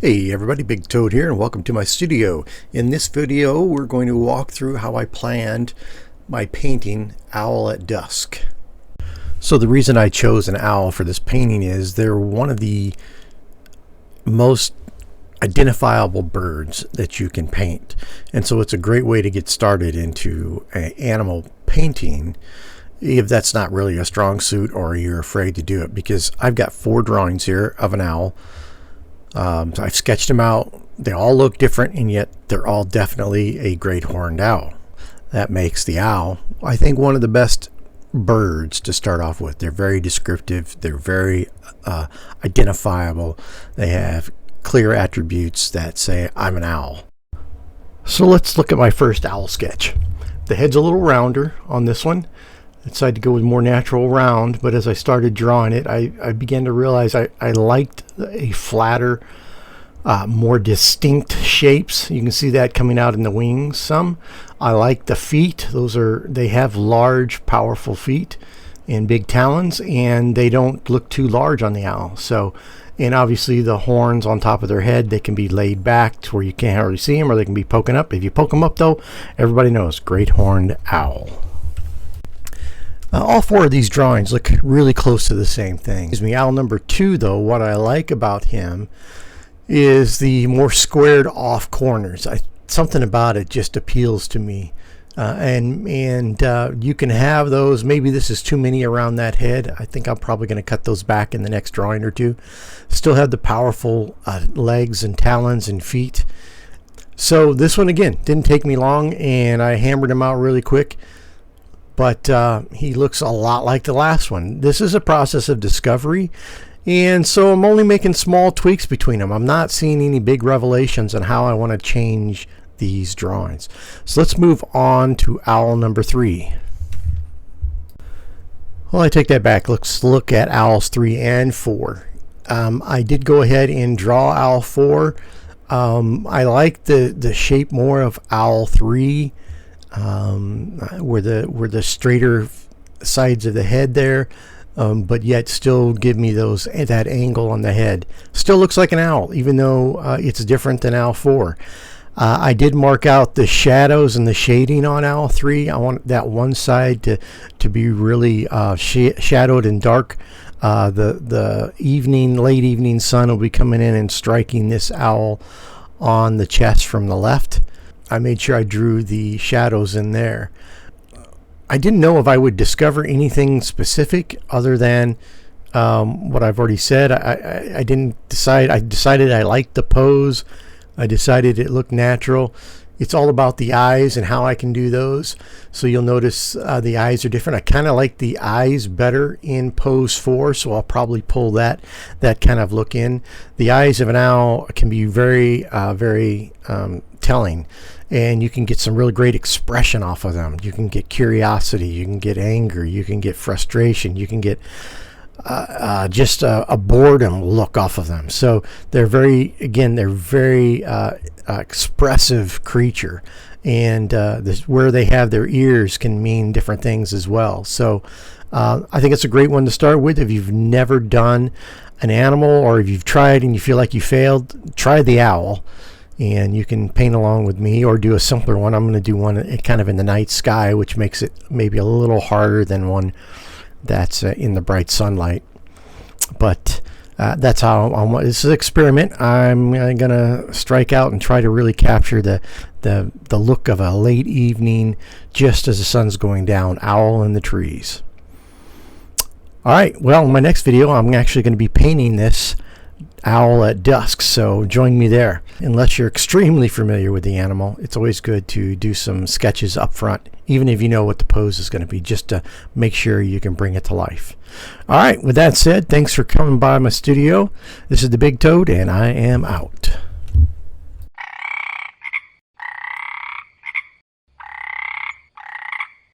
Hey everybody, Big Toad here and welcome to my studio. In this video we're going to walk through how I planned my painting Owl at Dusk. So the reason I chose an owl for this painting is they're one of the most identifiable birds that you can paint, and so it's a great way to get started into an animal painting if that's not really a strong suit or you're afraid to do it, because I've got 4 drawings here of an owl. So I've sketched them out. They all look different, and yet they're all definitely a great horned owl. That makes the owl, I think, one of the best birds to start off with. They're very descriptive. They're very identifiable. They have clear attributes that say, I'm an owl. So let's look at my first owl sketch. The head's a little rounder on this one. I decided to go with more natural round, but as I started drawing it, I began to realize I liked a flatter, more distinct shapes. You can see that coming out in the wings some. I like the feet. They have large, powerful feet and big talons, and they don't look too large on the owl. So, and obviously the horns on top of their head, they can be laid back to where you can't hardly see them, or they can be poking up. If you poke them up though, everybody knows, great horned owl. All 4 of these drawings look really close to the same thing. Owl number 2, though, what I like about him is the more squared off corners. Something about it just appeals to me. And you can have those. Maybe this is too many around that head. I think I'm probably going to cut those back in the next drawing or two. Still have the powerful legs and talons and feet. So this one, again, didn't take me long, and I hammered him out really quick. But he looks a lot like the last one. This is a process of discovery, and so I'm only making small tweaks between them. I'm not seeing any big revelations on how I want to change these drawings. So let's move on to owl number 3. Well, I take that back. Let's look at owls 3 and 4. I did go ahead and draw owl 4. I like the shape more of owl 3. Where the straighter sides of the head there, but yet still give me that angle on the head. Still looks like an owl, even though it's different than owl 4. I did mark out the shadows and the shading on owl 3. I want that one side to be really shadowed and dark. The late evening sun will be coming in and striking this owl on the chest from the left. I made sure I drew the shadows in there. I didn't know if I would discover anything specific other than what I've already said. I didn't decide. I decided I liked the pose. I decided it looked natural. It's all about the eyes and how I can do those. So you'll notice the eyes are different. I kind of like the eyes better in pose 4, so I'll probably pull that kind of look in. The eyes of an owl can be very telling, and you can get some really great expression off of them. You can get curiosity, you can get anger, you can get frustration, you can get just a boredom look off of them. So they're very expressive creature, and where they have their ears can mean different things as well. So I think it's a great one to start with. If you've never done an animal, or if you've tried and you feel like you failed, try the owl, and you can paint along with me or do a simpler one. I'm going to do one kind of in the night sky, which makes it maybe a little harder than one that's in the bright sunlight. But that's how this is an experiment. I'm going to strike out and try to really capture the look of a late evening just as the sun's going down, owl in the trees. All right, well, in my next video I'm actually going to be painting this owl at dusk, so join me there. Unless you're extremely familiar with the animal, it's always good to do some sketches up front, even if you know what the pose is going to be, just to make sure you can bring it to life. All right, with that said, thanks for coming by my studio. This is the Big Toad, and I am out.